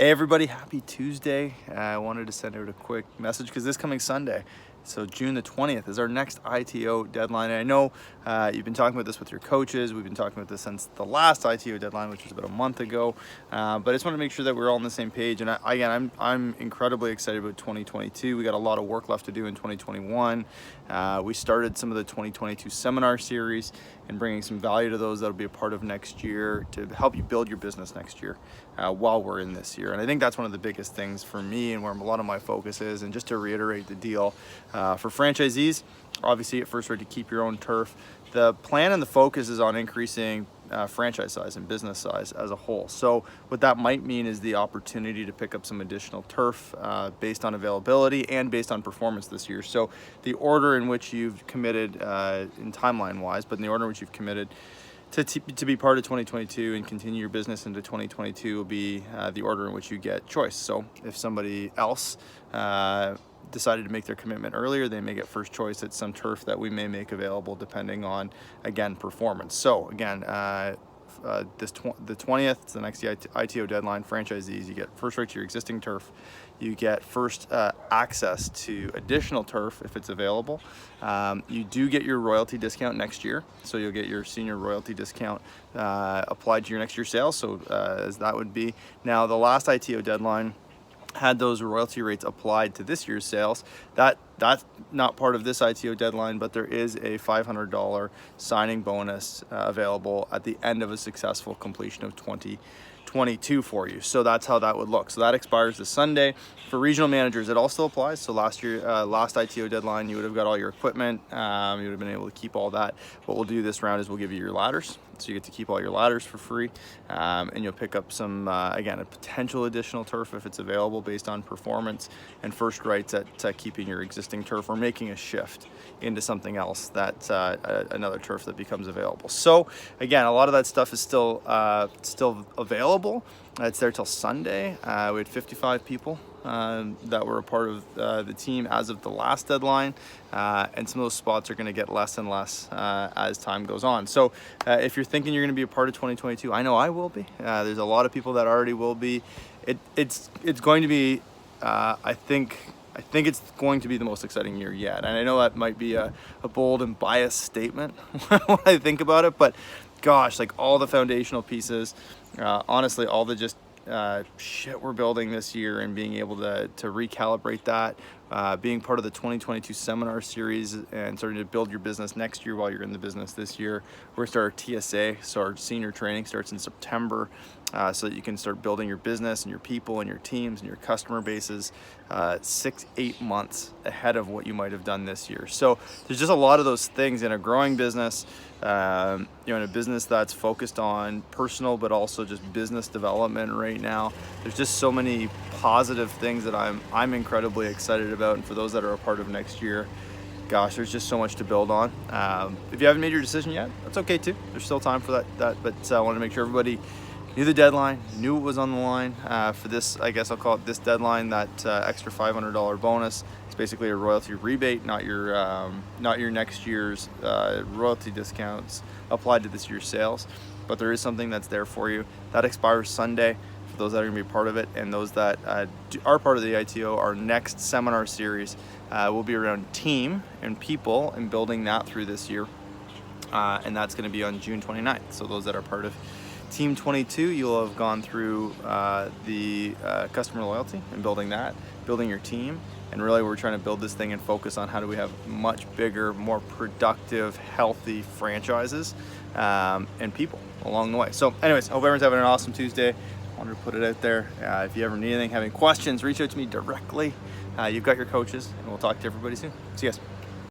Hey everybody, happy Tuesday. I wanted to send out a quick message because this coming Sunday, so June the 20th, is our next ITO deadline. And I know you've been talking about this with your coaches. We've been talking about this since the last ITO deadline, which was about a month ago. But I just want to make sure that we're all on the same page. And I'm incredibly excited about 2022. We got a lot of work left to do in 2021. We started some of the 2022 seminar series and bringing some value to those that'll be a part of next year to help you build your business next year while we're in this year. And I think that's one of the biggest things for me and where a lot of my focus is. And just to reiterate the deal, for franchisees, obviously at first rate to keep your own turf. The plan and the focus is on increasing franchise size and business size as a whole. So what that might mean is the opportunity to pick up some additional turf based on availability and based on performance this year. So the order in which you've committed in timeline wise, but in the order in which you've committed to be part of 2022 and continue your business into 2022 will be the order in which you get choice. So if somebody else decided to make their commitment earlier, they may get first choice at some turf that we may make available depending on, again, performance. So again, the 20th, it's the next ITO deadline. Franchisees, you get first right to your existing turf. You get first access to additional turf if it's available. You do get your royalty discount next year, so you'll get your senior royalty discount applied to your next year's sales. So as that would be. Now, the last ITO deadline had those royalty rates applied to this year's sales. That's not part of this ITO deadline, but there is a $500 signing bonus available at the end of a successful completion of 2022 for you. So that's how that would look. So that expires this Sunday. For regional managers, it all still applies. So last ITO deadline, you would have got all your equipment. You would have been able to keep all that. What we'll do this round is we'll give you your ladders. So you get to keep all your ladders for free. And you'll pick up some, again, a potential additional turf if it's available based on performance, and first rights at keeping your existing turf or making a shift into something else that's another turf that becomes available. So again, a lot of that stuff is still available. It's there till Sunday. We had 55 people that were a part of the team as of the last deadline, and some of those spots are going to get less and less as time goes on. So if you're thinking you're going to be a part of 2022, I know I will be. There's a lot of people that already will be. It's going to be, I think it's going to be the most exciting year yet. And I know that might be a bold and biased statement when I think about it, but gosh, like all the foundational pieces, honestly, all the just shit we're building this year and being able to recalibrate that, being part of the 2022 seminar series and starting to build your business next year while you're in the business this year. We're going to start our TSA, so our senior training starts in September, so that you can start building your business and your people and your teams and your customer bases 6-8 months ahead of what you might have done this year. So there's just a lot of those things in a growing business, in a business that's focused on personal but also just business development right now. There's just so many positive things that I'm incredibly excited about, and for those that are a part of next year, gosh, there's just so much to build on. If you haven't made your decision yet, that's okay too. There's still time for that, but I want to make sure everybody knew the deadline, knew what was on the line for this. I guess I'll call it this deadline. That extra $500 bonus. It's basically a royalty rebate, not your next year's royalty discounts applied to this year's sales. But there is something that's there for you. That expires Sunday for those that are going to be part of it, and those that are part of the ITO. Our next seminar series will be around team and people and building that through this year, and that's going to be on June 29th. So those that are part of Team 22, you'll have gone through the customer loyalty and building your team. And really we're trying to build this thing and focus on how do we have much bigger, more productive, healthy franchises and people along the way. So anyways, hope everyone's having an awesome Tuesday. I wanted to put it out there. If you ever need anything, have any questions, reach out to me directly. You've got your coaches, and we'll talk to everybody soon. See you guys.